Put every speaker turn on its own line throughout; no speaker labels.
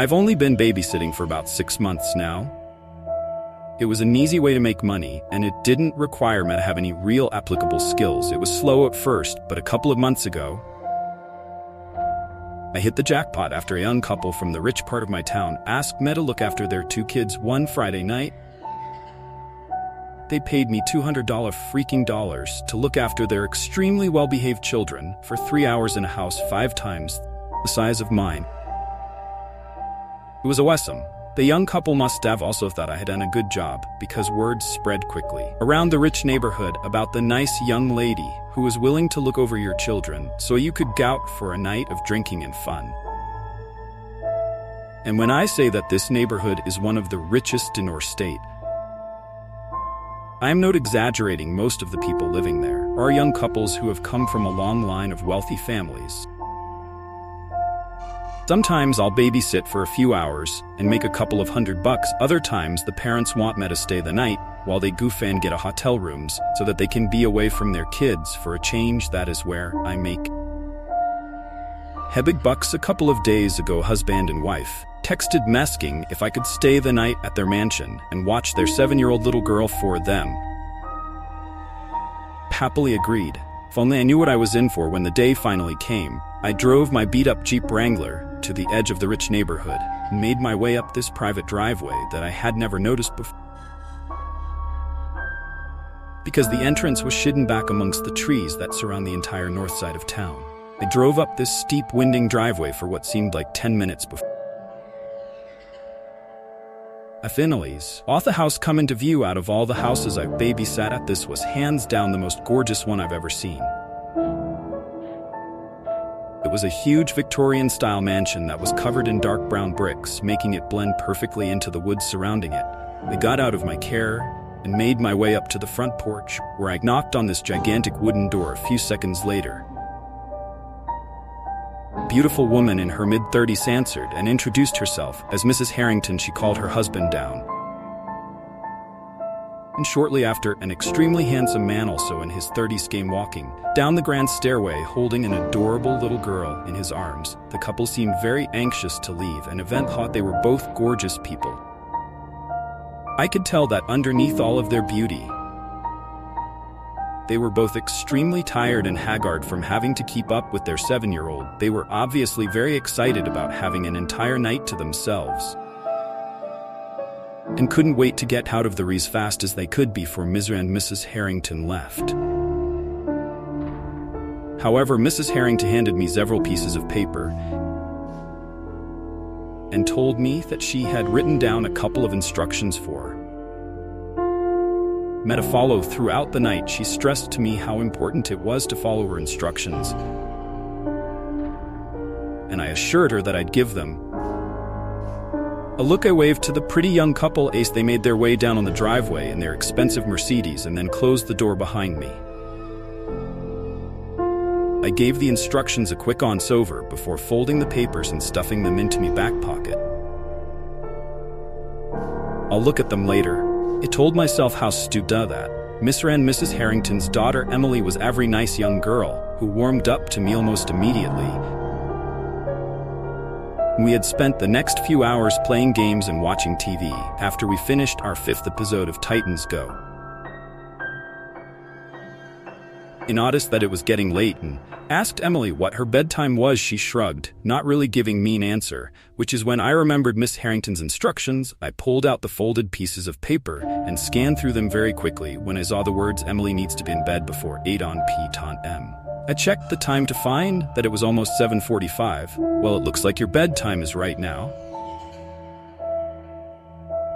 I've only been babysitting for about 6 months now. It was an easy way to make money, and it didn't require me to have any real applicable skills. It was slow at first, but a couple of months ago, I hit the jackpot after a young couple from the rich part of my town asked me to look after their 2 kids one Friday night. They paid me $200 freaking dollars to look after their extremely well-behaved children for 3 hours in a house 5 times the size of mine. It was awesome. The young couple must have also thought I had done a good job, because words spread quickly around the rich neighborhood about the nice young lady who was willing to look over your children so you could go out for a night of drinking and fun. And when I say that this neighborhood is one of the richest in our state, I am not exaggerating. Most of the people living there are young couples who have come from a long line of wealthy families. Sometimes I'll babysit for a few hours and make a couple of $100. Other times the parents want me to stay the night while they goof and get a hotel rooms so that they can be away from their kids for a change. That is where I make big bucks. A couple of days ago, husband and wife texted me asking if I could stay the night at their mansion and watch their 7-year-old little girl for them. Happily agreed. If only I knew what I was in for. When the day finally came, I drove my beat-up Jeep Wrangler to the edge of the rich neighborhood and made my way up this private driveway that I had never noticed before, because the entrance was hidden back amongst the trees that surround the entire north side of town. I drove up this steep, winding driveway for what seemed like 10 minutes before I finally saw the house come into view. Out of all the houses I've babysat at, this was hands down the most gorgeous one I've ever seen. It was a huge Victorian-style mansion that was covered in dark brown bricks, making it blend perfectly into the woods surrounding it. I got out of my car and made my way up to the front porch, where I knocked on this gigantic wooden door. A few seconds later, a beautiful woman in her mid-30s answered and introduced herself as Mrs. Harrington. She called her husband down. And shortly after, an extremely handsome man, also in his 30s, came walking down the grand stairway holding an adorable little girl in his arms. The couple seemed very anxious to leave, and Event thought they were both gorgeous people. I could tell that underneath all of their beauty, they were both extremely tired and haggard from having to keep up with their 7-year-old. They were obviously very excited about having an entire night to themselves, and couldn't wait to get out of there as fast as they could before Mr. and Mrs. Harrington left. However, Mrs. Harrington handed me several pieces of paper and told me that she had written down a couple of instructions for me to follow throughout the night. She stressed to me how important it was to follow her instructions, and I assured her that I'd give them a look. I waved to the pretty young couple as they made their way down on the driveway in their expensive Mercedes and then closed the door behind me. I gave the instructions a quick once-over before folding the papers and stuffing them into my back pocket. I'll look at them later. I told myself how stupid that Mr. and Mrs. Harrington's daughter Emily was a very nice young girl who warmed up to me almost immediately. We had spent the next few hours playing games and watching TV after we finished our 5th episode of Titans Go. I noticed that it was getting late and asked Emily what her bedtime was. She shrugged, not really giving me an answer, which is when I remembered Miss Harrington's instructions. I pulled out the folded pieces of paper and scanned through them very quickly when I saw the words "Emily needs to be in bed before 8 p.m. I checked the time to find that it was almost 7:45. Well, it looks like your bedtime is right now.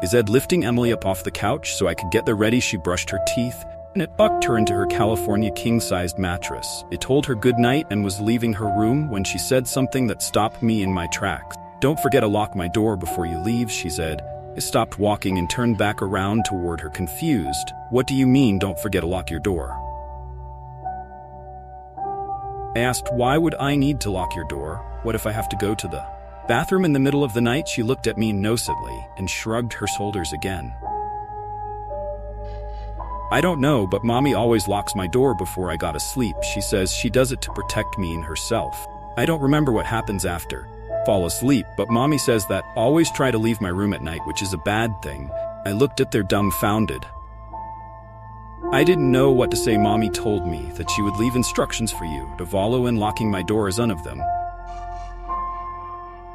I said, lifting Emily up off the couch so I could get there ready. She brushed her teeth and it tucked her into her California king-sized mattress. I told her good night and was leaving her room when she said something that stopped me in my tracks. "Don't forget to lock my door before you leave," she said. I stopped walking and turned back around toward her, confused. "What do you mean, don't forget to lock your door?" I asked, "Why would I need to lock your door? What if I have to go to the bathroom in the middle of the night?" She looked at me innocently and shrugged her shoulders again. "I don't know, but Mommy always locks my door before I go to sleep. She says she does it to protect me and herself. I don't remember what happens after. fall asleep, but mommy says that always try to leave my room at night, which is a bad thing. I looked at their dumbfounded. I didn't know what to say. Mommy told me that she would leave instructions for you to follow, and locking my door is one of them.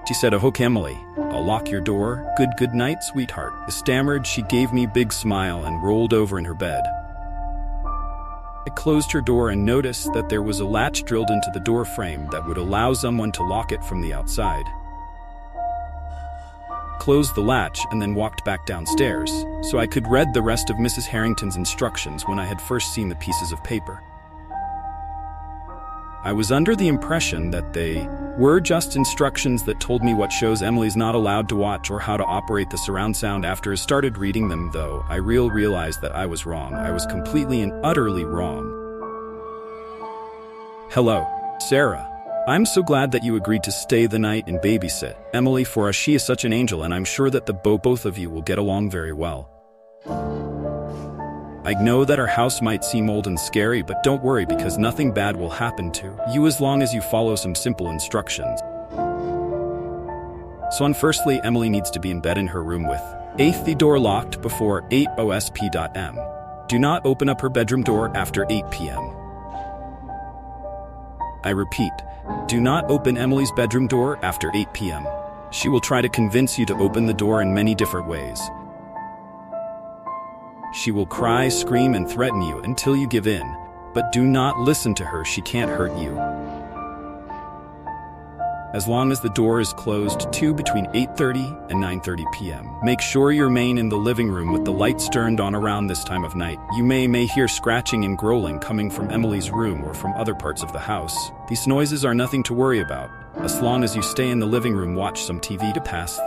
She said, "Oh, Emily, I'll lock your door. Good night, sweetheart." I stammered. She gave me a big smile and rolled over in her bed. I closed her door and noticed that there was a latch drilled into the door frame that would allow someone to lock it from the outside. Closed the latch and then walked back downstairs, so I could read the rest of Mrs. Harrington's instructions when I had first seen the pieces of paper. I was under the impression that they were just instructions that told me what shows Emily's not allowed to watch or how to operate the surround sound. After I started reading them, though, I realized that I was wrong. I was completely and utterly wrong. "Hello, Sarah. I'm so glad that you agreed to stay the night and babysit Emily for us. She is such an angel, and I'm sure that both of you will get along very well. I know that our house might seem old and scary, but don't worry, because nothing bad will happen to you as long as you follow some simple instructions. So firstly, Emily needs to be in bed in her room with the door locked before 8 OSP.m. Do not open up her bedroom door after 8 p.m. I repeat, do not open Emily's bedroom door after 8 p.m. She will try to convince you to open the door in many different ways. She will cry, scream, and threaten you until you give in, but do not listen to her. She can't hurt you. As long as the door is closed to between 8:30 and 9:30 p.m. Make sure you remain in the living room with the lights turned on around this time of night. You may hear scratching and growling coming from Emily's room or from other parts of the house. These noises are nothing to worry about. As long as you stay in the living room, watch some TV to pass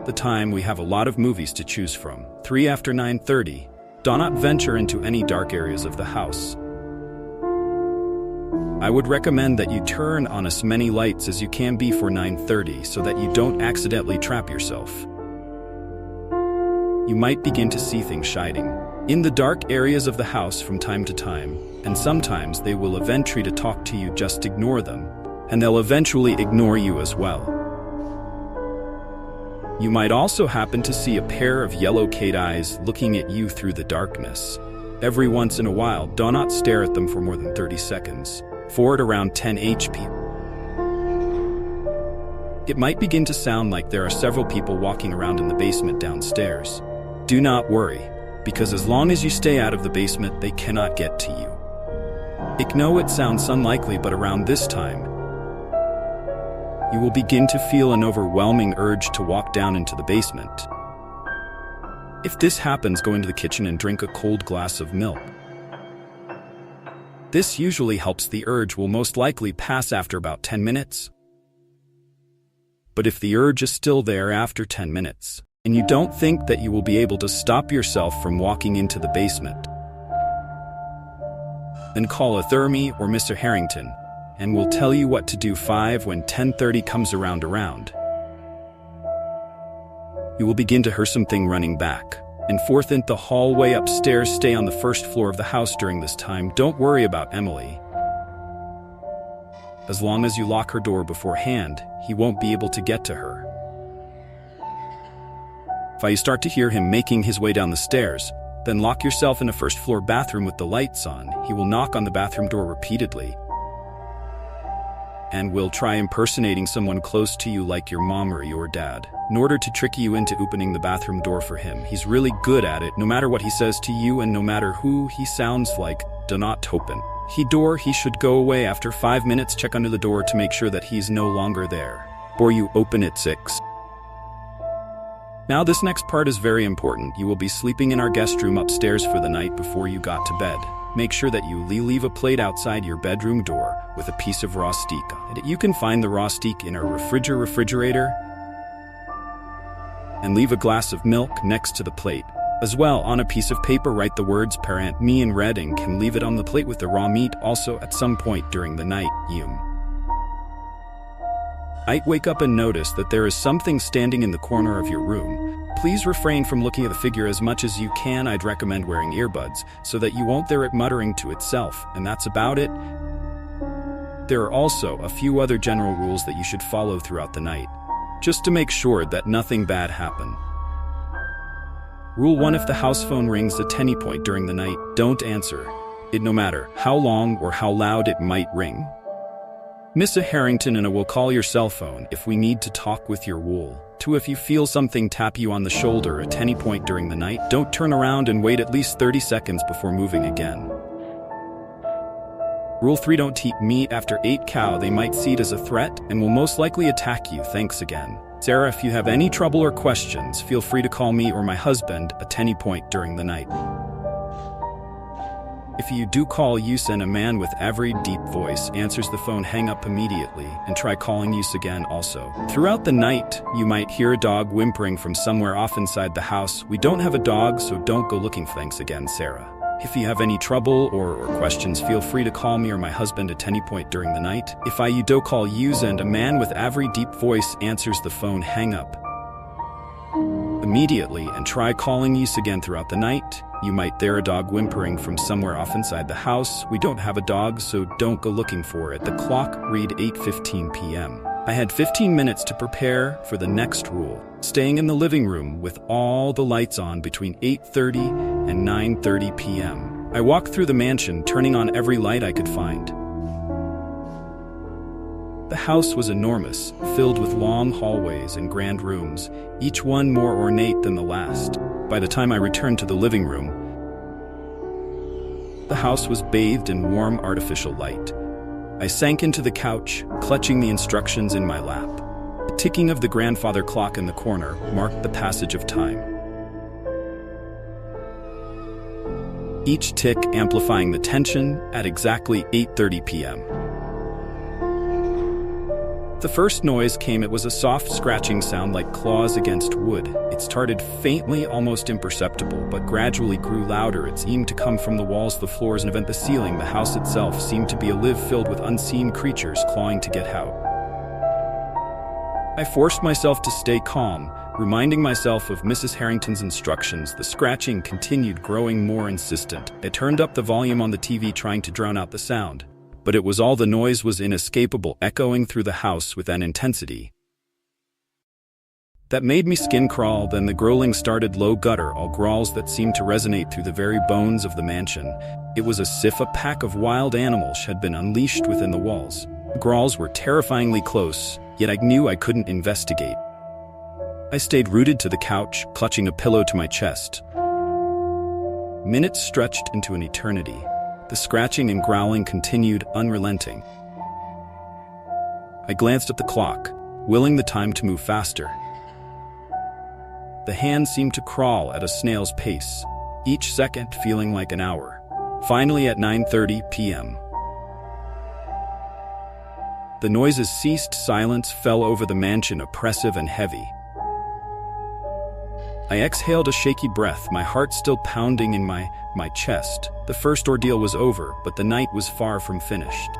the time. We have a lot of movies to choose from. 3 after 9:30. Do not venture into any dark areas of the house. I would recommend that you turn on as many lights as you can before 9:30 so that you don't accidentally trap yourself. You might begin to see things shining in the dark areas of the house from time to time, and sometimes they will eventually to talk to you. Just ignore them, and they'll eventually ignore you as well. You might also happen to see a pair of yellow cat eyes looking at you through the darkness. Every once in a while, do not stare at them for more than 30 seconds. For at around 10 HP, it might begin to sound like there are several people walking around in the basement downstairs. Do not worry, because as long as you stay out of the basement, they cannot get to you. I know it sounds unlikely, but around this time, you will begin to feel an overwhelming urge to walk down into the basement. If this happens, go into the kitchen and drink a cold glass of milk. This usually helps. The urge will most likely pass after about 10 minutes. But if the urge is still there after 10 minutes, and you don't think that you will be able to stop yourself from walking into the basement, then call a Thermi or Mr. Harrington, and we'll tell you what to do. 5 when 10:30 comes around. You will begin to hear something running back and forth in the hallway upstairs. Stay on the first floor of the house during this time. Don't worry about Emily. As long as you lock her door beforehand, he won't be able to get to her. If you start to hear him making his way down the stairs, then lock yourself in a first floor bathroom with the lights on. He will knock on the bathroom door repeatedly and will try impersonating someone close to you, like your mom or your dad, in order to trick you into opening the bathroom door for him. He's really good at it. No matter what he says to you and no matter who he sounds like, do not open he should go away after 5 minutes. Check under the door to make sure that he's no longer there, or you open it 6. Now this next part is very important. You will be sleeping in our guest room upstairs for the night. Before you got to bed, make sure that you leave a plate outside your bedroom door with a piece of raw steak on it. You can find the raw steak in our refrigerator, and leave a glass of milk next to the plate. As well, on a piece of paper, write the words "Parent Me" in red and can leave it on the plate with the raw meat. Also, at some point during the night, you might wake up and notice that there is something standing in the corner of your room. Please refrain from looking at the figure as much as you can. I'd recommend wearing earbuds so that you won't hear it muttering to itself, and that's about it. There are also a few other general rules that you should follow throughout the night, just to make sure that nothing bad happens. Rule 1: if the house phone rings at any point during the night, don't answer it, no matter how long or how loud it might ring. Miss Harrington and I will call your cell phone if we need to talk with your rule 2: if you feel something tap you on the shoulder at any point during the night, don't turn around and wait at least 30 seconds before moving again. Rule 3: don't eat meat after 8 cow. They might see it as a threat and will most likely attack you. Thanks again. Sarah, if you have any trouble or questions, feel free to call me or my husband at any point during the night. If you do call use and a man with a very deep voice answers the phone, hang up immediately and try calling use again also. Throughout the night, you might hear a dog whimpering from somewhere off inside the house. We don't have a dog, so don't go looking. Thanks again, Sarah. If you have any trouble or questions, feel free to call me or my husband at any point during the night. If you do call use and a man with a very deep voice answers the phone, hang up immediately and try calling use again. Throughout the night, you might hear a dog whimpering from somewhere off inside the house. We don't have a dog, so don't go looking for it. The clock read 8:15 p.m. I had 15 minutes to prepare for the next rule, staying in the living room with all the lights on between 8:30 and 9:30 p.m. I walked through the mansion, turning on every light I could find. The house was enormous, filled with long hallways and grand rooms, each one more ornate than the last. By the time I returned to the living room, the house was bathed in warm artificial light. I sank into the couch, clutching the instructions in my lap. The ticking of the grandfather clock in the corner marked the passage of time, each tick amplifying the tension at exactly 8:30 p.m. The first noise came. It was a soft scratching sound like claws against wood. It started faintly, almost imperceptible, but gradually grew louder. It seemed to come from the walls, the floors, and even the ceiling. The house itself seemed to be alive, filled with unseen creatures clawing to get out. I forced myself to stay calm, reminding myself of Mrs. Harrington's instructions. The scratching continued, growing more insistent. I turned up the volume on the TV, trying to drown out the sound. But it was all the noise was inescapable, echoing through the house with an intensity that made me skin crawl. Then the growling started, low guttural growls that seemed to resonate through the very bones of the mansion. It was as if a pack of wild animals had been unleashed within the walls. The growls were terrifyingly close, yet I knew I couldn't investigate. I stayed rooted to the couch, clutching a pillow to my chest. Minutes stretched into an eternity. The scratching and growling continued, unrelenting. I glanced at the clock, willing the time to move faster. The hand seemed to crawl at a snail's pace, each second feeling like an hour. Finally, at 9:30 p.m., the noises ceased. Silence fell over the mansion, oppressive and heavy. I exhaled a shaky breath, my heart still pounding in my chest. The first ordeal was over, but the night was far from finished.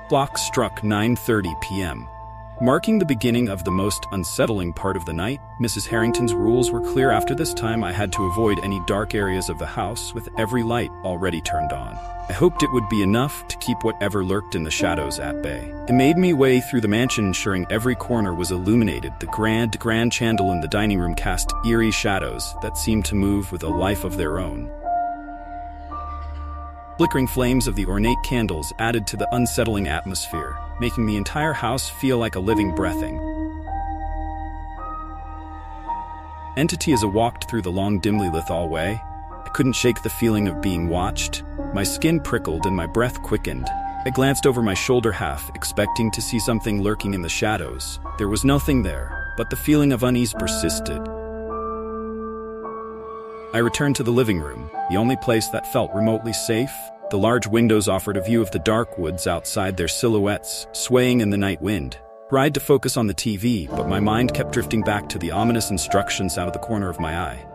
Clock struck 9:30 p.m., marking the beginning of the most unsettling part of the night. Mrs. Harrington's rules were clear. After this time, I had to avoid any dark areas of the house, with every light already turned on. I hoped it would be enough to keep whatever lurked in the shadows at bay. I made me way through the mansion, ensuring every corner was illuminated. The grand chandelier in the dining room cast eerie shadows that seemed to move with a life of their own. Flickering flames of the ornate candles added to the unsettling atmosphere, making the entire house feel like a living, breathing entity. As I walked through the long, dimly lit hallway, I couldn't shake the feeling of being watched. My skin prickled and my breath quickened. I glanced over my shoulder, half expecting to see something lurking in the shadows. There was nothing there, but the feeling of unease persisted. I returned to the living room, the only place that felt remotely safe. The large windows offered a view of the dark woods outside, their silhouettes swaying in the night wind. I tried to focus on the TV, but my mind kept drifting back to the ominous instructions out of the corner of my eye.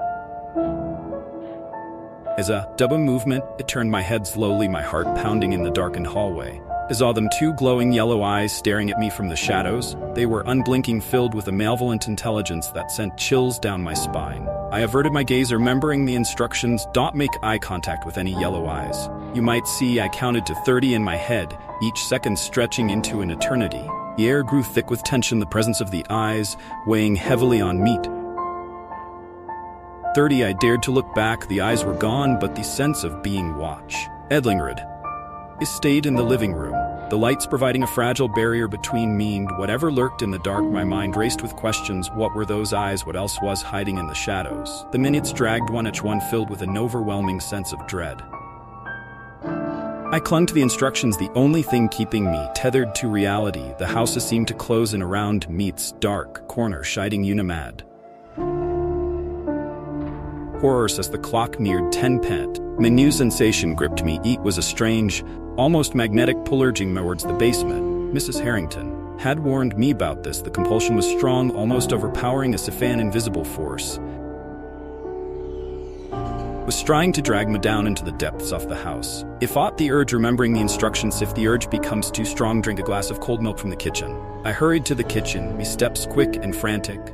As a double movement, it turned my head slowly, my heart pounding in the darkened hallway. I saw them, two glowing yellow eyes staring at me from the shadows. They were unblinking, filled with a malevolent intelligence that sent chills down my spine. I averted my gaze, remembering the instructions: don't make eye contact with any yellow eyes. You might see I counted to 30 in my head, each second stretching into an eternity. The air grew thick with tension, the presence of the eyes weighing heavily on me. 30, I dared to look back. The eyes were gone, but the sense of being watched. Edlingerud. I stayed in the living room, the lights providing a fragile barrier between me and whatever lurked in the dark. My mind raced with questions. What were those eyes? What else was hiding in the shadows? The minutes dragged, one each one filled with an overwhelming sense of dread. I clung to the instructions, the only thing keeping me tethered to reality. The house seemed to close in around me's dark corner, shining unimad. Horrors as the clock neared 10 pent. A new sensation gripped me. It was a strange, almost magnetic pull urging me towards the basement. Mrs. Harrington had warned me about this. The compulsion was strong, almost overpowering, as if an invisible force was trying to drag me down into the depths of the house. If aught the urge, remembering the instructions, if the urge becomes too strong, drink a glass of cold milk from the kitchen. I hurried to the kitchen, me steps quick and frantic.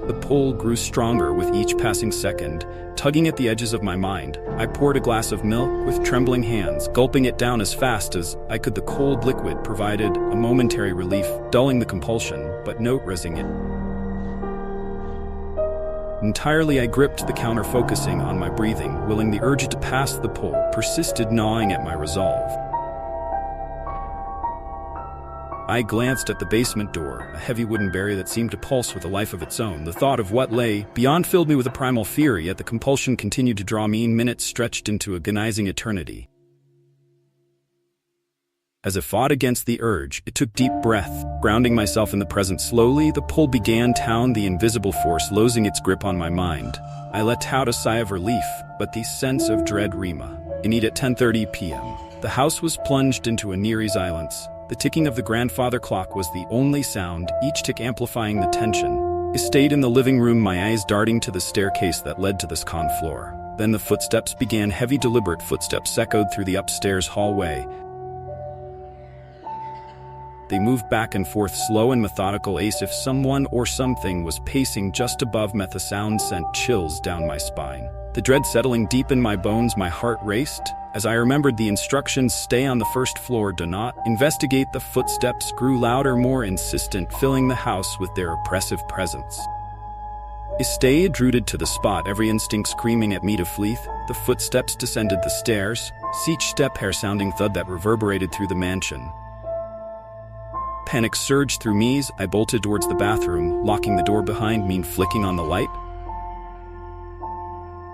The pull grew stronger with each passing second, tugging at the edges of my mind. I poured a glass of milk with trembling hands, gulping it down as fast as I could. The cold liquid provided a momentary relief, dulling the compulsion, but not raising it. Entirely, I gripped the counter, focusing on my breathing, willing the urge to pass. The pull persisted, gnawing at my resolve. I glanced at the basement door, a heavy wooden barrier that seemed to pulse with a life of its own. The thought of what lay beyond filled me with a primal fear, yet the compulsion continued to draw me. Minutes stretched into agonizing eternity. As I fought against the urge, I took deep breath, grounding myself in the present. Slowly, the pull began down, the invisible force losing its grip on my mind. I let out a sigh of relief, but the sense of dread remained. At 10:30 p.m., the house was plunged into an eerie silence. The ticking of the grandfather clock was the only sound, each tick amplifying the tension. I stayed in the living room, my eyes darting to the staircase that led to the second floor. Then the footsteps began. Heavy, deliberate footsteps echoed through the upstairs hallway. They moved back and forth, slow and methodical, as if someone or something was pacing just above me. The sound sent chills down my spine. The dread settling deep in my bones, my heart raced as I remembered the instructions: stay on the first floor, do not investigate. The footsteps grew louder, more insistent, filling the house with their oppressive presence. I stayed rooted to the spot, every instinct screaming at me to flee. The footsteps descended the stairs, each step hair-sounding thud that reverberated through the mansion. Panic surged through me as I bolted towards the bathroom, locking the door behind me and flicking on the light.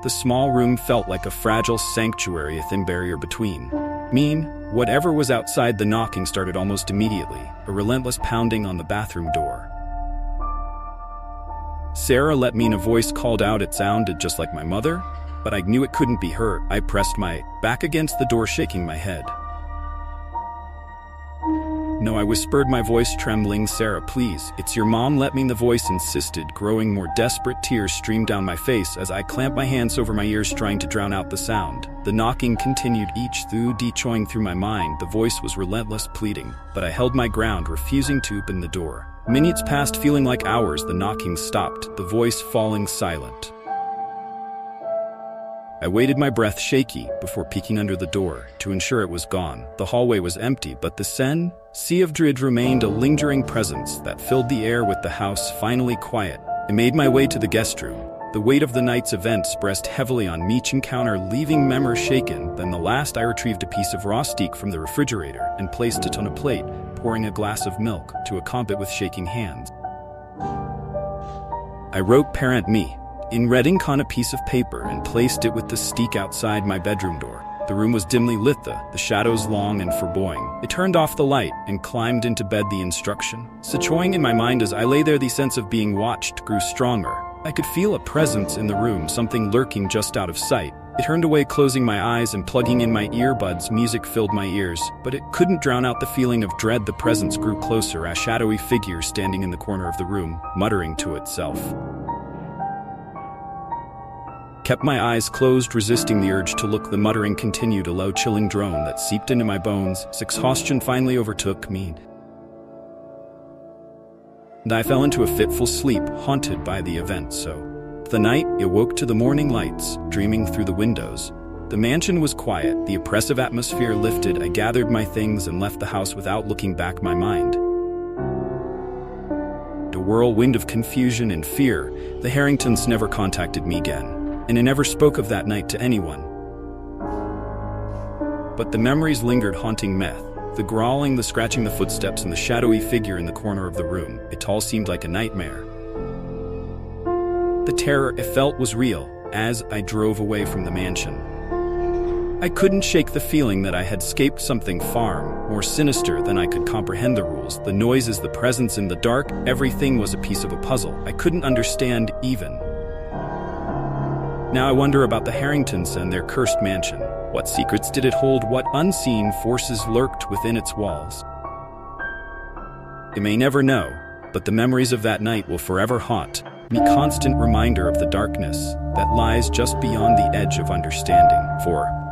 The small room felt like a fragile sanctuary, a thin barrier between me and whatever was outside. The knocking started almost immediately, a relentless pounding on the bathroom door. Sarah, let me in, a voice called out. It sounded just like my mother, but I knew it couldn't be her. I pressed my back against the door, shaking my head. No, I whispered, my voice trembling. Sarah, please, it's your mom, let me in, the voice insisted, growing more desperate. Tears streamed down my face as I clamped my hands over my ears, trying to drown out the sound. The knocking continued, each thud echoing through my mind. The voice was relentless, pleading, but I held my ground, refusing to open the door. Minutes passed, feeling like hours. The knocking stopped, the voice falling silent. I waited, my breath shaky, before peeking under the door to ensure it was gone. The hallway was empty, but the sea of dread remained, a lingering presence that filled the air. With the house finally quiet, I made my way to the guest room. The weight of the night's events pressed heavily on each encounter, leaving memory shaken. Then the last, I retrieved a piece of raw steak from the refrigerator and placed it on a plate, pouring a glass of milk to accompany it with shaking hands. I wrote "Parent Me" in red ink on a piece of paper and placed it with the steak outside my bedroom door. The room was dimly lit, the shadows long and foreboding. I turned off the light and climbed into bed, the instruction echoing in my mind as I lay there. The sense of being watched grew stronger. I could feel a presence in the room, something lurking just out of sight. I turned away, closing my eyes and plugging in my earbuds. Music filled my ears, but it couldn't drown out the feeling of dread. The presence grew closer, a shadowy figure standing in the corner of the room, muttering to itself. Kept my eyes closed, resisting the urge to look. The muttering continued, a low, chilling drone that seeped into my bones. Exhaustion finally overtook me, and I fell into a fitful sleep, haunted by the event. So, the night, I woke to the morning lights, dreaming through the windows. The mansion was quiet, the oppressive atmosphere lifted. I gathered my things and left the house without looking back. My mind, a whirlwind of confusion and fear. The Harringtons never contacted me again, and I never spoke of that night to anyone. But the memories lingered, haunting me. The growling, the scratching, the footsteps, and the shadowy figure in the corner of the room. It all seemed like a nightmare. The terror I felt was real as I drove away from the mansion. I couldn't shake the feeling that I had escaped something far more sinister than I could comprehend. The rules, the noises, the presence in the dark, everything was a piece of a puzzle I couldn't understand even. Now I wonder about the Harringtons and their cursed mansion. What secrets did it hold? What unseen forces lurked within its walls? I may never know, but the memories of that night will forever haunt me, constant reminder of the darkness that lies just beyond the edge of understanding. For